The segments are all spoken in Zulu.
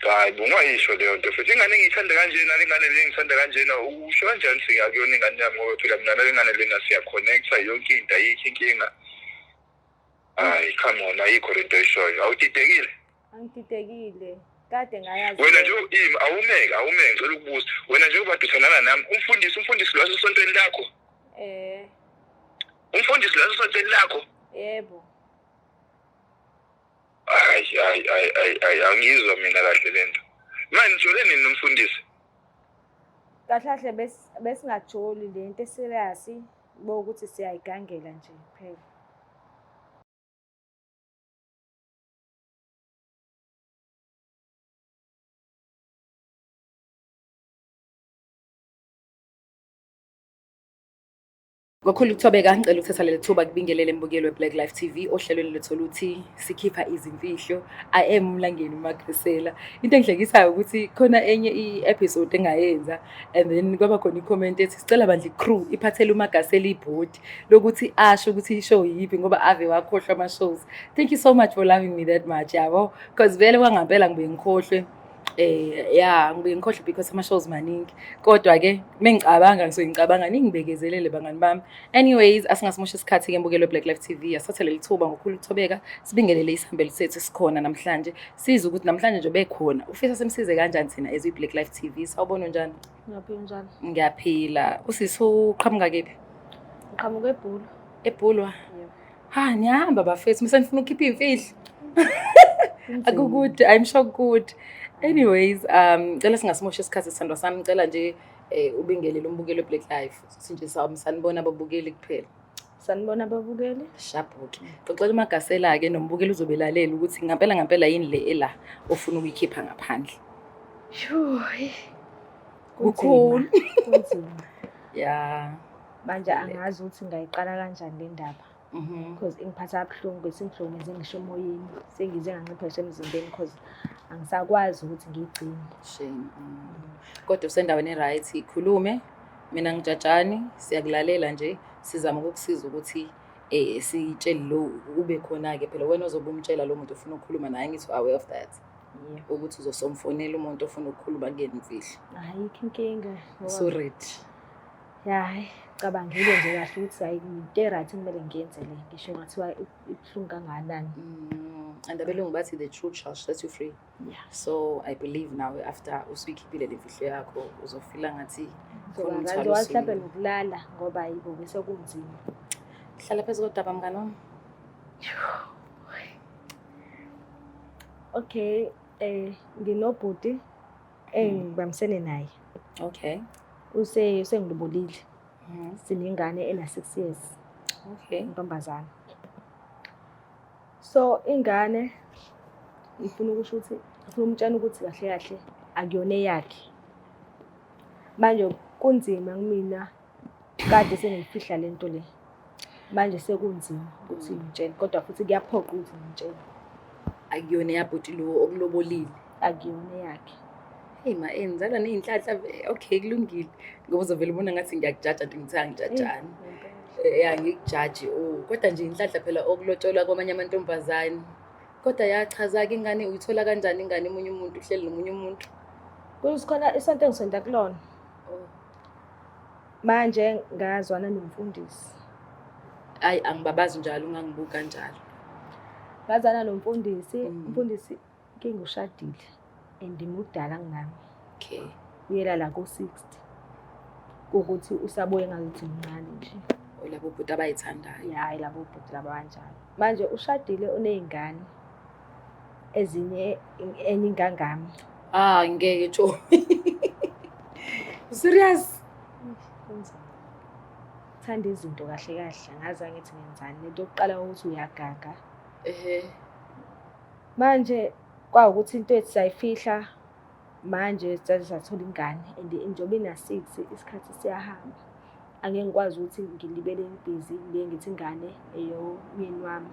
Hayi bungayisho leyo nto futhi ingane ngiyithanda kanjena ingane le ngithanda kanjena usho kanjani singakuyona ingane yami ngoba phela mina nale ngane lena siyaconnecta yonke into ayikho inkinga. Hayi come on ayikho lento eshoyo awutitekile. Angitekile kade ngayazi. Wena nje awumeke ngicela ukubuza wena nje ubade uthandana nami umfundisi lo sontweni lakho. Umfundisi lo sontweni lakho. Yebo. Ay angizwa mina kahle lento. Manje njole nini nomfundisi? Kahle besingajoli lento eserious bokuthi siyayigangela nje phela. Ngokhulu ukuthobeka ngicela ukuthatha leli thuba kubingelele mbukelo weBlack Life TV ohlelweni lethu luthi sikhipha izimfihlo. I am Mlangeni Magrisela. Into engihlekisayo ukuthi khona enye i-episode engayenza and then kwaba khona i-comment ethi sicela bandla i-crew iphathele uMagasela ibhodi lokuthi asho ukuthi ishow yipi ngoba ave wakhohlwa ama-shows. Thank you so much for loving me that much yabo because vele kwangempela ngibuye ngikhohlwe. Ngibuye ngikhohlwe because ama-shows maningi kodwa ke mengicabanga ngicabanga ningibekezelele bangani bami. Anyways asingasimosha isikhathi-ke mbukelo Black Life TV asathe leli thuba ngokhulu ukuthobeka sibingelele isihambeli sethu sikhona namhlanje siza ukuthi namhlanje nje bekhona ufisa simsize kanjani thina as Black Life TV. Sawubona njani? Ngiyaphila njani? Ngiyaphila. Usisi uqhamuka kephi? Uqhamuka eBhulu. eBhulwa? Ha niyahamba bafethu msanifuna ukukhipha imfihlo. Akukude I'm sure good. Anyways ngicela singasimosha isikhathi sithandwa sami ngicela nje ubingelele umbukelo Black Life sinje sanibona ababukeli kuphela. Sanibona ababukeli? Shabuke. Xoxela uMagasela ke nombukeli uzobelalela ukuthi ngempela yini le ela ofuna ukuyikhipha ngaphandle. Kukhulu. Kunzima. Manje Yeah. angazi ukuthi ngayiqala kanjani le ndaba. Because ingiphatha kabuhlungu besingihlukumeze ngisho emoyeni sengize nganciphesha emzimbeni because angisakwazi ukuthi ngiyigcine. Shame. Kodwa usendaweni eright ikhulume mina ngijajani siyakulalela nje sizama ukukusiza ukuthi sitshele lo ube khona ke phela wena ozobe umtshela lo muntu ofuna ukukhuluma naye ngithi aware of that. Ukuthi uzosomfonela umuntu ofuna ukukhuluma kuyena imfihlo. Ayikho inkinga. So ready. Hayi cabangile nje kahle ukuthi ayinte right kumele ngiyenze le ngisho ngathiwa ibuhlungu kangakanani. And abelungu bathi the truth shall set you free. Yeah. So I believe now after usuyikhiphile le mfihlo yakho uzofila ngathi khona umthwalo wahlaphe nokulala ngoba yibo bese kunzima. Hlala phezulu kodaba mngani wami. Okay, nginobhuti ngibamsene naye. Okay. Usengilobolile. Sinengane ena 6 years. Okay. Intombazana. So ingane ngifuna ukusho ukuthi ngifuna umtshela ukuthi kahle akuyona yakhe. Manje kunzima kumina kade sengifihla lento le. Manje sekunzima ukuthi ngitshele kodwa futhi kuyaphoqa ukuthi ngitshele. Akuyona yabhuti lo okulobolile. Akuyona yakhe. Hey ma enzala nezinhlanhla okay kulungile ngoba uzovela ubona ngathi ngiyakujaja ngithi angijajani. Ngikujaji kodwa nje inhlanhla phela okulotsholwa kwamanye amantombazane. Kodwa yachaza ke ingane uyithola kanjani ingane emunye umuntu uhleli nomunye umuntu? Kusikhona isonto engisonta kulona. Manje ngazwana nomfundisi. Ayi angibabazi njalo ungangibuka kanjalo. Ngazana nomfundisi, umfundisi ngingushadile andimudala nginami. Okay. Uyela la ku60. Ukuthi usabuye ngathi mncane nje. Olabo bhuti abayithandayo. Hayi labo bhuti laba kanjalo. Manje ushadile unezingane ezinye enye ingangami. Ngeke tsho. Serious? Thanda izinto kahle ngaza ngithi ngenzani lento yokuqala ukuthi uyagaga. Manje kwawukuthi into ethi sayifihla manje sathola ingane and injobe ina6 isikhathi siyahamba. Angeke ngikwazi ukuthi ngilibele ngibhizi ngithi ingane eyomyeni wami.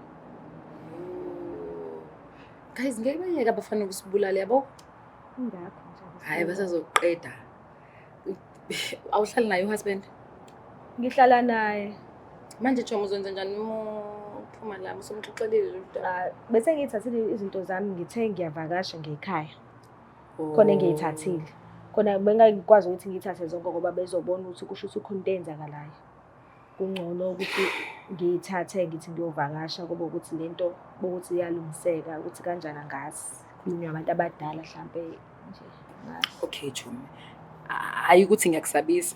Guys ngeke bayeke abafana ukusibulala yabo? Ingakho nje. Hayi basazoqeda. Awuhlali naye uhusband? Ngihlala naye. Manje Chongo uzwenza njani uphuma la usomxoxelile lo? Bese ngithathile izinto zami ngithe ngiyavakasha ngekhaya. khona engiyithathile. Khona bengingakwazi ukuthi ngiyithathe zonke ngoba bezobona ukuthi kusho ukuthi khona into eyenzakalayo. Kungcono ukuthi ngiyithathe ngithi ngiyovakasha kube ukuthi lento bokuthi iyalungiseka ukuthi kanjani angazi. Khulunywa abantu abadala mhlampe nje ngazi. Okay Jumi. Hayi ukuthi ngiyakusabisa.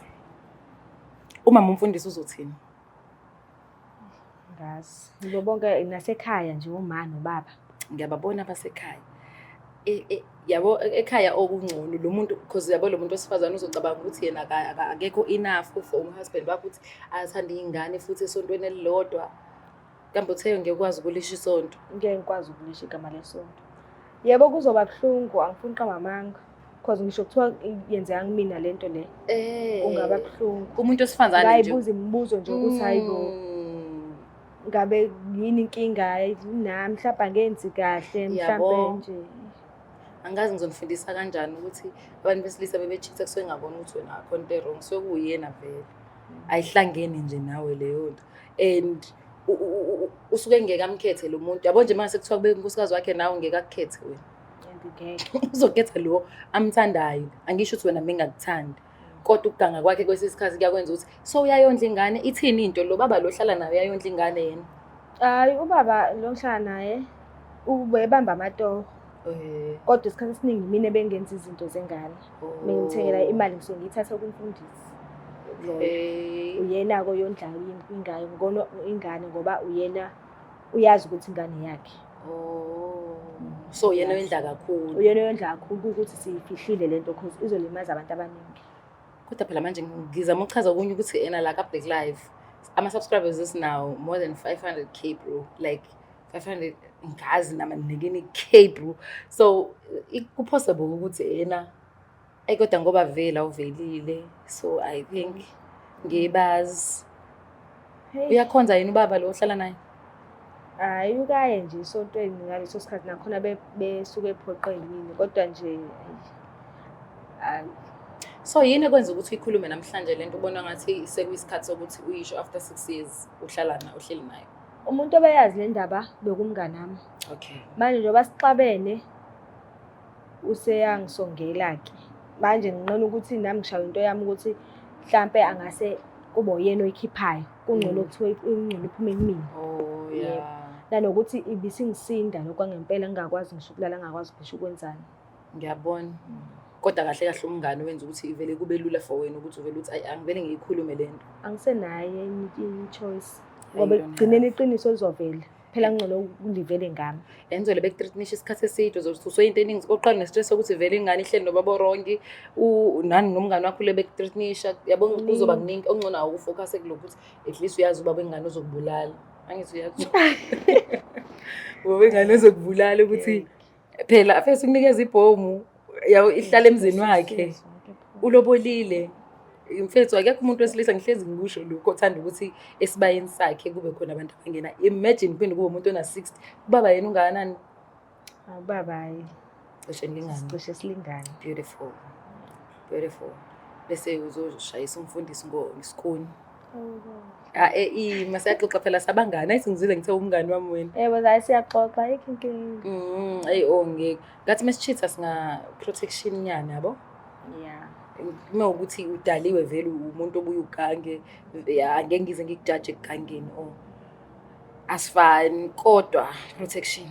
Umama umfundisi uzothini? Ngazi. Ngibo bonke nasekhaya nje uma nobaba. Ngiyababona abasekhaya. Yabo ekhaya okungcono lo muntu because yabo lo muntu wesifazane uzocabanga ukuthi yena akekho enough for umhusband wakhe ukuthi athanda izingane futhi esontweni elilodwa. Kambe uthe ngekwazi ukulisha isonto. Ngeke ngikwazi ukulisha igama lesonto. Yebo kuzoba buhlungu angifuni uqamba amanga because ngisho kuthiwa yenzeka kumina lento le. Kungaba buhlungu. Umuntu wesifazane nje. Ngayibuza imibuzo nje ukuthi hayibo ngabe yini inkinga nami mhlawumbe angenzi kahle mhlawumbe nje. Angazi ngizonifundisa kanjani ukuthi abantu besilisa bebechitha kusuke ngabona ukuthi wena akho into wrong sekuyena vele. Ayihlangene nje nawe leyo nto. And usuke ngekamkhethe lo muntu. Yabo nje mase kuthiwa kube unkosikazi wakhe nawe ngekakhethe wena. Ngeke. Uzokhetha lo amthandayo. Angisho ukuthi wena bengakuthandi. Kodwa ukuganga kwakhe kwesisikhathi kuyakwenza ukuthi so uyayondla ingane ithini into lo baba lo hlala nayo uyayondla ingane yena. Hayi ubaba lo ngihlala naye ubebamba amatoho. Kodwa isikhathi esiningi mina bengenza izinto zengane. Bengithengela imali ngisuke ngiyithatha kumfundisi. Uyena ko yondlayo ingane ngono ingane ngoba uyena uyazi ukuthi ingane yakhe. So yena uyendla kakhulu. Uyena uyendla kakhulu ukuthi siyifihlile lento because izolimaza abantu abaningi. Kodwa phela manje ngizama ukuchaza okunye ukuthi ena la ka Black Live ama subscribers is now more than 500k bro, like 500 ngazi nama nekini k bro. So possible ukuthi ena kodwa ngoba vela uvelile, so I think ngibazi uyakhonza yini ubaba lo ohlala naye. Hayi ukaye nje isontweni ngaleso sikhathi nakhona besuke ephoqelini kodwa nje so yini ekwenza ukuthi uyikhulume namhlanje lento ubona ngathi sekuyisikhathi sokuthi uyisho after 6 years uhlala naye uhleli naye. Umuntu obeyazi le ndaba bekumngane nami. Okay. Manje njengoba sixabene useyangisongela ke. Manje ngingqona ukuthi nami ngishawa into yami ukuthi mhlambe angase kube uyena oyikhiphayo. Kungcono ukuthiwa ingcono iphume kumina. Oh yeah. Nanokuthi ibisingisinda lokwangempela ngingakwazi ngisho ukulala ngakwazi ngisho ukwenzani. Ngiyabona. Kodwa kahle kahle umngane wenza ukuthi ivele kube lula for wena ukuthi uvele uthi angivele ngiyikhulume lento. Angisenaye enye choice. Ngoba igcineni iqiniso lizovela. Phela ngcono ulivele ngami. Enzole bekutreatnisha isikhathi eside uzothi usoyinto eningi oqala nestress ukuthi vele ingane ihleli nobaba ronke nani nomngane wakho lebekutreatnisha yabo uzoba kuningi ongcono awufocus kulokuthi at least uyazi ubaba ingane uzokubulala. Angithi uyazi. Ubaba ingane uzokubulala ukuthi phela afese ukunikeza ibhomu yawo ihlala emzini wakhe. Ulobolile. Mfethu akekho umuntu wesilisa ngihlezi ngikusho lokho othanda ukuthi esibayeni sakhe kube khona abantu abangena. Imagine phinde kube umuntu ona 60. Ubaba yena ungakanani? Ubaba hayi. Cishe ngingani? Cishe silingana. Beautiful. Beautiful. Bese uzoshayisa umfundisi ngesikoni. Masayaxoxa phela sabangana ayisingizile ngithe umngani wami wena. Yebo hayi siyaxoxa ayikho inkinga. Ngeke. Ngathi mesichitha singa protection nyana yabo? Yeah. Uma ukuthi udaliwe vele umuntu obuye ugange angeke ngize ngikujudge egangeni asifani kodwa protection.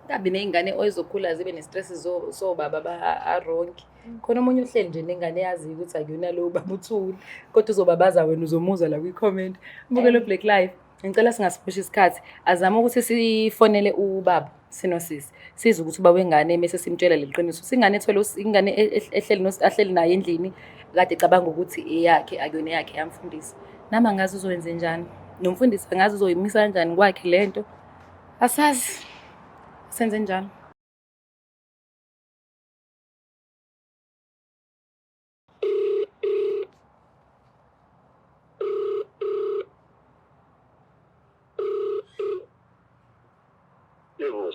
Kabi nezingane oyizokhula zibe nestress so baba aronke. Khona umunye uhleli nje nengane yazi ukuthi akuyona lo baba uthuli kodwa uzobabaza wena uzomuzwa la kwi-comment. Mbukelo Black Live ngicela singasiphushi isikhathi azama ukuthi sifonele ubaba sinosisi siza ukuthi ubaba wengane mase simtshela leqiniso singane ethole ingane ahleli naye endlini kade ecabanga ukuthi eyakhe akuyona yakhe yamfundisa nami angazi uzowenza njani nomfundisi angazi uzoyimisa kanjani kwakhe lento asazi senze njani.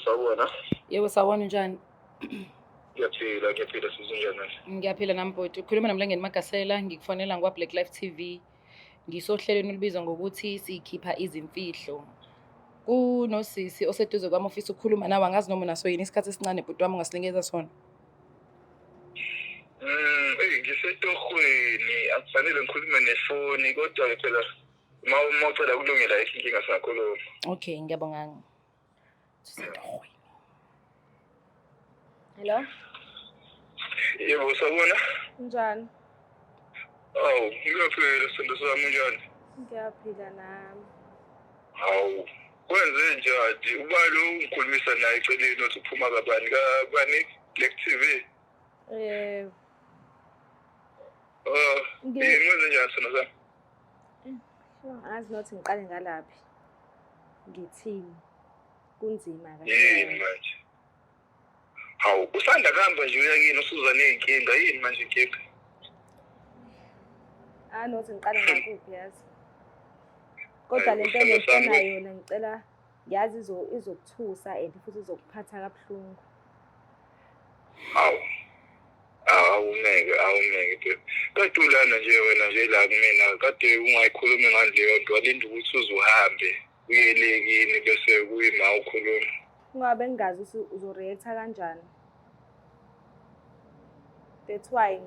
Sawubona. Yebo sawubona njani? Ngiyaphila sizinjani? Ngiyaphila nami bhuti. Ukhuluma nomlangeni Magasela ngikufonela ngwa Black Live TV. Ngisohlelweni olubizwa ngokuthi sikhipha izimfihlo. Unosisi oseduze kwami ofisa ukukhuluma nawe angazi noma naso yini isikhathi esincane bhuti wami ungasilengeza sona. Ngisetohweni akufanele ngikhulume nefoni kodwa phela uma ucela ukulungela inkinga singakhuluma. Okay, ngiyabonga. Hello? Yebo sabona? Njani? Awu, ngiyaphila sendo sami njani? Ngiyaphila nami. Hawu, kwenze njani? Ubani ungikhulumisa naye eceleni othi uphuma kabani Black TV? Ngikwenze njani sona sami? Angazi nokuthi ngiqale ngalaphi. Ngithini? Kunzima Yini manje? Hawu, usanda kuhamba nje uyakini usuza ney'nkinga, yini manje inkinga? Nokuthi ngiqale ngakuphi yazi. Kodwa le nto engiyona yona ngicela yazi izokuthusa and futhi izokuphatha kabuhlungu. Hawu. Awumeke. Kade ulana nje wena nje la kumina, kade ungayikhulumi ngaleyo nto, walinda ukuthi uze uhambe uyelekini bese kuyima ukhuluma. Ungabe ngingazi ukuthi uzoreacta kanjani. That's why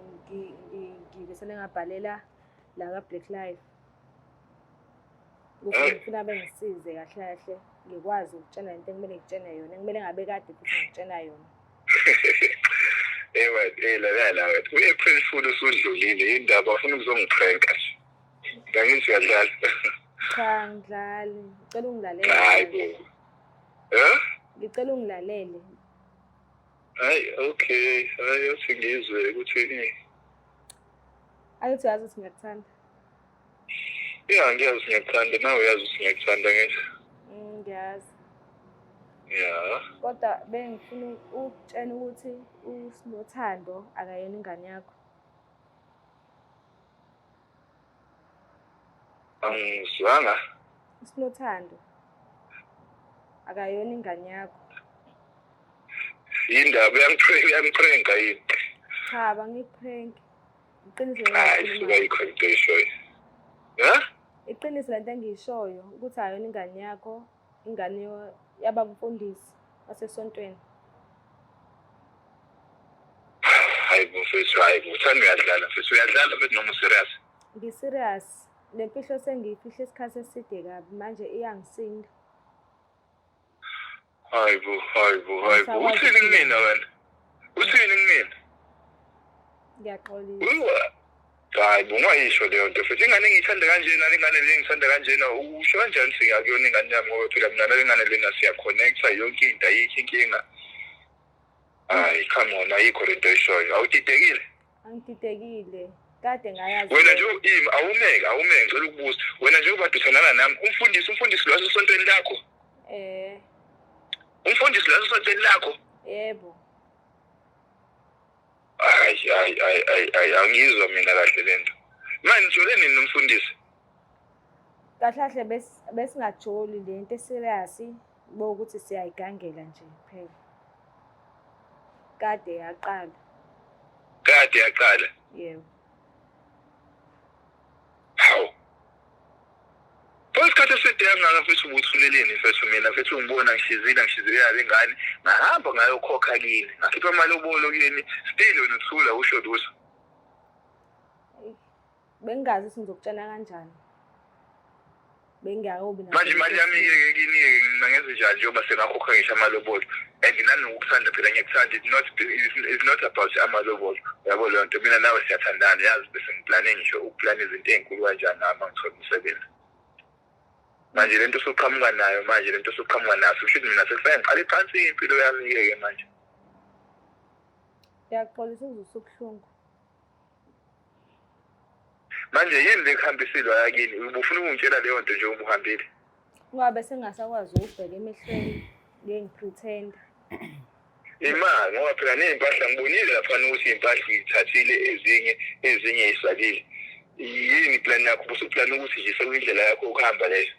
ngibesele ngabhalela la ka Black Life. Ngifuna bengisize kahle kahle ngikwazi ukutshela into ekumele ngitshene yona, kumele ngabe kade futhi ngitshena yona. La u-April Fool usudlulile indaba ufuna ukuzongipranka nje. Ngithi uyadlala. Cha ngidlali, ngicela ungilalele. Hayi. Ngicela ungilalele. Hayi okay, hayi uthi ngizwe ukuthi Ayithi yazi ukuthi ngiyakuthanda. Ngiyazi ngiyakuthanda, nawe uyazi ukuthi ngiyakuthanda ngisho. Ngiyazi. Ya. Kodwa bengifuna ukutshena ukuthi uSinothando akayona ingane yakho. Angizwanga. uSinothando akayona ingane yakho. Indaba uyangipranka yini? Cha bangiprank. Iqiniso Hayi suka yikho into eshoyo. Iqiniso lento engiyishoyo ukuthi ayona ingane yakho, ingane yabamfundisi wasesontweni. Hayi mfethu uthanda uyadlala mfethu noma serious? Ngi-serious. Le mfihlo sengiyifihla isikhathi eside kabi manje iyangisinda. Hayi bo. Uthini kumina wena? Uthini kumina? Ngiyaxolisa. Hayi bo ungayisho leyo nto futhi ingane engiyithanda kanjena ingane le ngithanda kanjena usho kanjani singakuyona ingane yami ngoba phela mina nalengane lena siyaconnecta yonke into ayikho inkinga. Hayi come on ayikho lento eshoyo awudidekile? Angididekile. Kade ngayazi. Wena nje awumeke ngicela ukubuza wena nje ubade uthandana nami umfundisi lo wasesontweni lakho? Umfundisi lo wasesontweni lakho? Yebo. Ay angizwa mina kahle lento. Manje ngijole nini nomfundisi? Kahle besingajoli lento eserious bokuthi siyayigangela nje phela. Kade yaqala. Yebo. Hawu. Isikhathi eside yangaka mfethu ubuthuleleni mfethu mina mfethu ungibona ngishizile ingane ngahamba ngayokhokha kini ngakhipha amalobolo kini still wena uthula usho lutho. Bengazi ukuthi ngizokutshela kanjani. Bengiyakobi na. Manje imali yami ke kini ngenze njani njengoba sengakhokha ngisho amalobolo and nanokuthanda phela ngiyekuthanda it's not about amalobolo yabo leyo nto mina nawe siyathandana yazi bese ngiplane ngisho ukuplana izinto ezinkulu kanjani nami ngithola umsebenzi. Manje lento soqhamuka nayo kusho mina sekufanele ngiqale phansi impilo yami ke manje. Ngiyaxolisa uzusubuhlungu. Manje yini lekuhambisile yakini ubufuna ukungitshela leyo nto nje ubuhambile? Ungabe sengasakwazi ukubheka emehlweni ngengipretend. Imali ngoba phela nezimpahla ngibonile lapha ukuthi impahla ngithathile ezinye isalile. Yini plan yakho busuplan ukuthi nje sekuyindlela yakho ukuhamba leyo?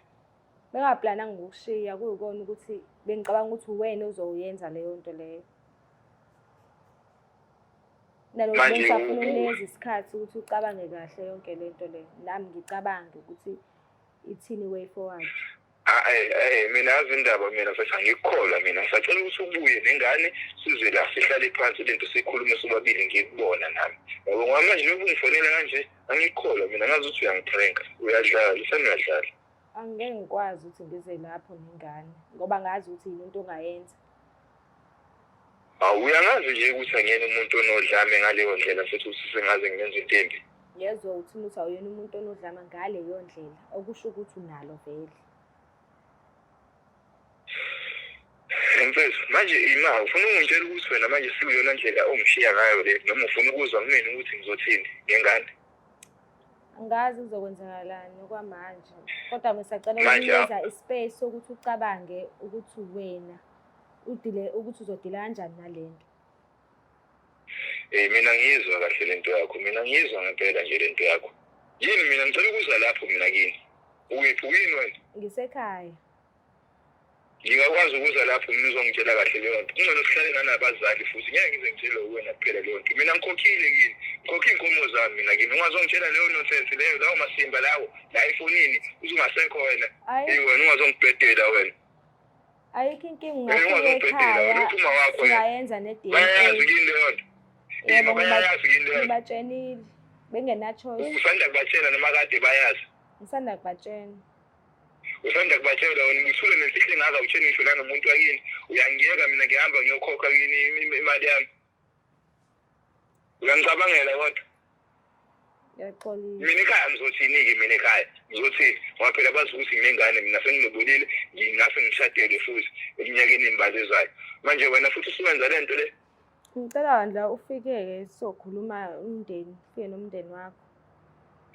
Bengaplana ngokushiya kuyikona ukuthi bengicabanga ukuthi wena uzoyenza leyo nto leyo. Nalokuthi bengifuna ukunikeza isikhathi ukuthi ucabange kahle yonke lento le. Nami ngicabange ukuthi ithini way forward. mina yazi indaba mina futhi angikukholwa mina ngisacela ukuthi ubuye nengane size la sihlale phansi lento sikhulume sobabili ngikubona nami ngoba ngamanje njengoba ungifonela kanje angikukholwa mina ngazi ukuthi uyangipranka uyadlala usanuyadlala Angeke ngikwazi ukuthi ngize lapho nengane ngoba ngazi ukuthi yini into ongayenza. Uyangazi nje ukuthi angiyena umuntu onodlame ngaleyo ndlela futhi usengaze ngenze into embi. Yezwa uthi umuntu awuyena umuntu onodlama ngaleyo ndlela okusho ukuthi unalo vele. Mfethu manje ima ufuna ungitshela ukuthi wena manje sikuyona ndlela ongishiya ngayo le noma ufuna ukuzwa kumina ukuthi ngizothini ngengane. Angazi uzokwenzakalani okwamanje kodwa ngisacela ukunikeza ispace sokuthi ucabange ukuthi wena ukuthi uzodila kanjani nalento. Mina ngiyizwa kahle lento yakho mina ngiyizwa ngempela nje lento yakho. Yini mina ngicela ukuza lapho mina kini. Uyiphi yini wena? Ngisekhaya. Ngingakwazi ukuza lapho mina uzongitshela kahle leyo nto. Kungcono sihlale nabazali futhi ngeke ngize ngitshele wena kuphela leyo nto. Mina ngikhokhile kini. Ngikhokhile inkomo zami mina kini. Ungazongitshela leyo nonsense leyo lawo masimba lawo la efonini usungasekho wena. Wena ungazongibhedela wena. Ayikho inkinga ungafika ekhaya. Siyayenza ne-DNA. Bayayazi kini leyo nto. Yebo bayayazi kini leyo nto. Ngibatshenile. Bengena choice. Usanda kubatshela noma kade bayazi. Ngisanda kubatshela. Usanda kubatshela wena ngithule nesihle ngaza utshela ngisho la nomuntu wakini uyangiyeka mina ngihamba ngiyokhokha kini imali yami. Uyangicabangela kodwa. Yaxolile. Mina ekhaya ngizothini-ke mina ekhaya ngizothini ngoba phela bazi ukuthi nginengane mina senginobulile ngingase ngishadele futhi eminyakeni embaza ezayo manje wena futhi usuwenza le nto le. Ngicela bandla ufike-ke sizokhuluma umndeni ufike nomndeni wakho.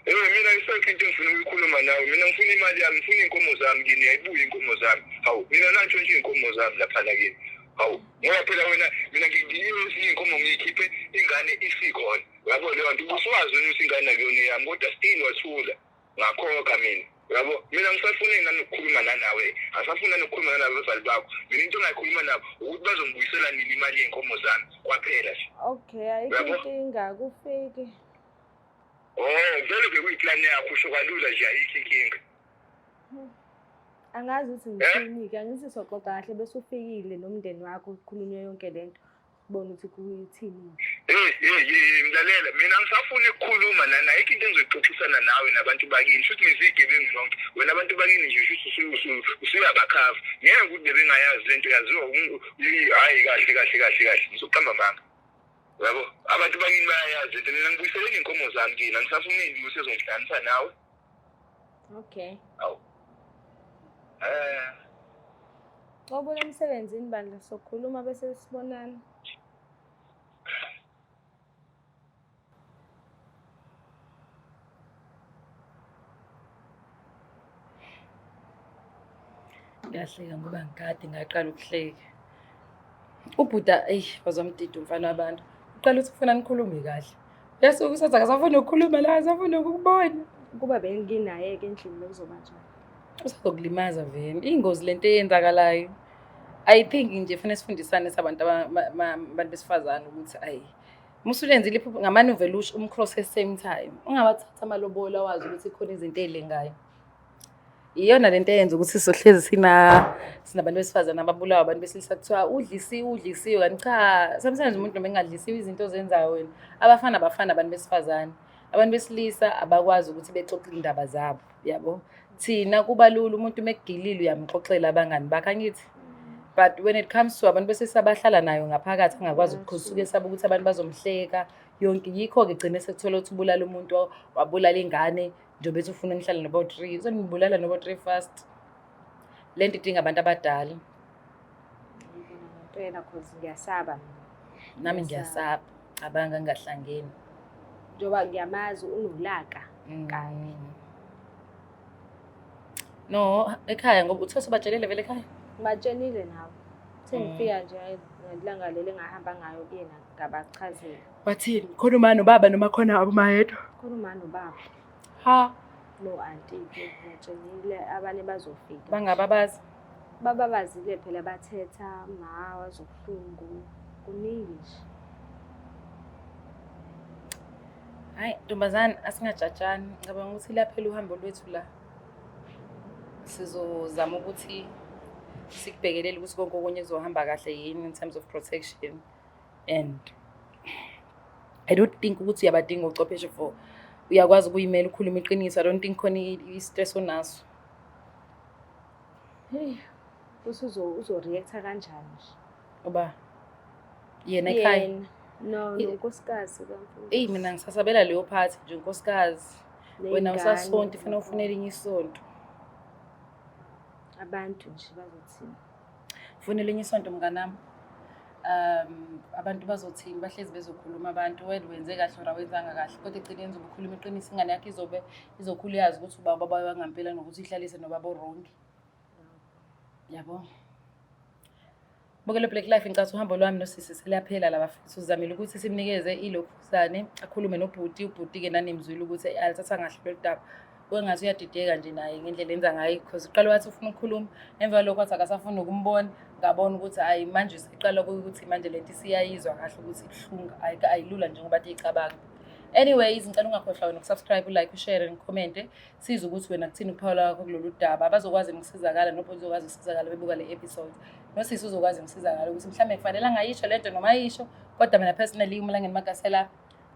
Mina ngisekho into engifuna ukuyikhuluma nawe mina ngifuna imali yami ngifuna iy'nkomo zami kini yayibuya iy'nkomo zami hawu mina nantsho nje iy'nkomo zami laphana kini hawu ngoba phela wena mina ngiyiwezinye iy'nkomo ngiyikhiphe ingane isikhona yabo leyo nto ubusuwazi wena ukuthi ingane akuyona yami kodwa still wathula ngakhokha mina yabo mina ngisafune nanokukhuluma nanawe asafuna nokukhuluma nabazali bakho mina into engayikhuluma nabo ukuthi bazongibuyisela nini imali yey'nkomo zami kwaphela nje. Okay ayikho inkinga kufike. Vele bekuyiplan yakho usho kalula nje ayikho inkinga. Angazi ukuthi ngithini-ke angithi soxoxa kahle bese ufikile nomndeni wakho ukhulunywe yonke lento ubone ukuthi kuyithini. Mlalela mina ngisafuna ukukhuluma nana ayikho into engizoxoxisana nawe nabantu bakini futhi ngizigebengu zonke wena abantu bakini nje futhi usuyabakhava ngeke ukuthi bebengayazi lento yaziwa hayi kahle ngizoqamba manga. Yabo abantu bakini bayayazi into mina ngibuyisele iy'nkomo zami kini angisafuni ukuthi ezongihlanganisa nawe. Okay. Awu. Ngoba emsebenzini bandla sokhuluma bese sibonana. Ngiyahleka ngoba ngikade ngaqala ukuhleka. Ubhuda wazomdida umfana wabantu. Uqala ukuthi ufuna nikhulume kahle. Bese usathi akasafuni ukukhuluma la asafuni ukubona. Kuba benginaye-ke endlini bekuzoba njani. Usazokulimaza vele. Ingozi lento eyenzakalayo. I think nje fanele sifundisane sabantu abantu besifazane ukuthi musulenzile ngamanoveli umcross at same time. Ungabathatha amalobola wazi ukuthi khona izinto ezilengayo. Iyona lento eyenza ukuthi sizohlezi sinabantu besifazane ababulawa abantu besilisa kuthiwa udlisiwe kanti cha sometimes umuntu noma engadlisiwe izinto zenzayo wena abafana abantu besifazane abantu besilisa abakwazi ukuthi bexoxe indaba zabo yabo thina kuba lula umuntu mekugilile uyamxoxela abangani bakhe angithi but when it comes to abantu besilisa abahlala nayo ngaphakathi angakwazi ukusuke saba ukuthi abantu bazomhleka yonke yikho ke gcine sekuthola ukuthi ubulala umuntu wabulala ingane njengoba ethi ufuna nihlale nobo 3 uzonibulala nobo 3 first lento idinga abantu abadala ngempela cause ngiyasaba nami ngiyasaba abanga ngahlangeni njoba ngiyamazi unolaka kabi no ekhaya ngoba uthose batshelele vele ekhaya batshelile nawe sengifika nje ngelanga leli engahamba ngayo kuyena ngabachazela bathini khona uma nobaba noma khona abumayedwa khona uma nobaba no auntie ke batshelile abanye bazofika bangababazi baba bazile phela bathetha ma wazobuhlungu kuningi nje. Hayi ntombazane asingajatshani ngicabanga ukuthi laphela uhambo lwethu la sizozama ukuthi sikubhekelele ukuthi konke okunye kuzohamba kahle yini in terms of protection. And I don't think ukuthi uyabadinga ucwepheshe for uyakwazi ukuyimela ukhuluma iqiniso. I don't think khona i-stress onaso. Hey, uzo-reacta kanjani nje? Oba yena ekhaya. No, unkosikazi kamfundisi. Eyi mina ngisasabela leyo phathi nje unkosikazi. Wena usasonto ifuna ufunela inye isonto. Abantu nje bazothini? Funela inye isonto mnganami. Abantu bazothini bahlezi bezokhuluma abantu wenze kahle or awenzanga kahle kodwa egcineni uzobe ukhuluma iqiniso ingane yakhe izokhula yazi ukuthi ubaba bangampela nokuthi ihlalise nobaba orongi. Yabo. Bokele Black Life ngicatha uhambo lwami nosisi seliyaphela la bafethu sizamile ukuthi simnikeze ilokhusane akhulume nobhuti ubhuti ke nanemzwile ukuthi alithatha ngahle lo daba. Wengathi uyadideka nje naye ngendlela enza ngayo because uqala wathi ufuna ukukhuluma emva lokho wathi akasafuna ukumbona ngabona ukuthi hayi manje siqala ukuthi manje lento siyayizwa kahle ukuthi ibhlunga ayilula nje ngoba icabanga. Anyways ngicela ungakhohlwa wena ukusubscribe, like, ushare and comment siza ukuthi wena kuthini ukuphawula kwakho kulolu daba abazokwazi ukusizakala nobhuti uzokwazi ukusizakala bebuka le episode. Nosisi uzokwazi ukusizakala ukuthi mhlambe kufanele angayisho lento noma ayisho kodwa mina personally umlangeni Magasela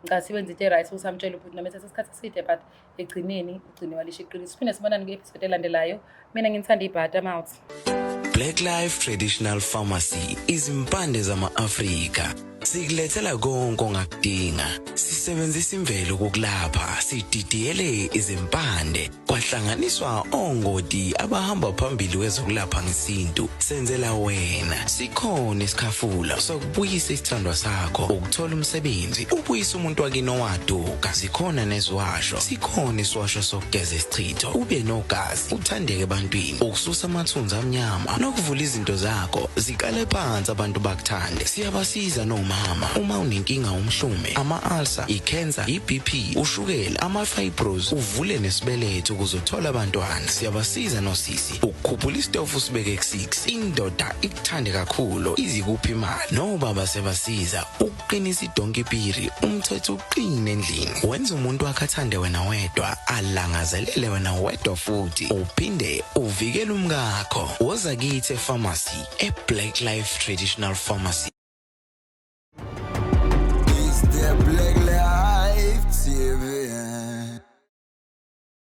ngicela wenza into right ukuthi amtshele ukuthi noma ethatha isikhathi eside but egcineni ugcine walisha iqiniso. Siphinde sibonane kwi-episode elandelayo. Mina ngithanda ibhata out. Black Life Traditional Pharmacy izimpande zama-Afrika. Sikulethela konke ongakudinga. Sisebenzisa imvelo kokulapha, sididiyele izimpande, kwahlanganiswa ongoti abahamba phambili kwezokulapha ngesintu. Senzela wena. Sikhona isikhafula sokubuyisa isithandwa sakho, ukuthola umsebenzi, ubuyisa umuntu wakini owaduka. Sikhona neziwasho. Sikhona isiwasho sokugeza isichitho, ube nogazi, uthandeke ebantwini, ukususa amathunzi amnyama, nokuvula izinto zakho ziqale phansi abantu bakuthande. Siyabasiza noma uma unenkinga umhlume, ama-ulcer, i-cancer, i-BP, ushukela, ama-fibros, uvule nesibeletho ukuzothola abantwana. Siyabasiza nosisi ukukhuphula isitofu sibeke ku-6 indoda ikuthande kakhulu izikuphi imali. Nobaba sebasiza ukuqinisa idonkipiri umthetho uqine endlini. Wenza umuntu wakhe athande wena wedwa, alangazelele wena wedwa futhi uphinde uvikele umkakho. Woza kithi epharmacy eBlack Life Traditional Pharmacy. Black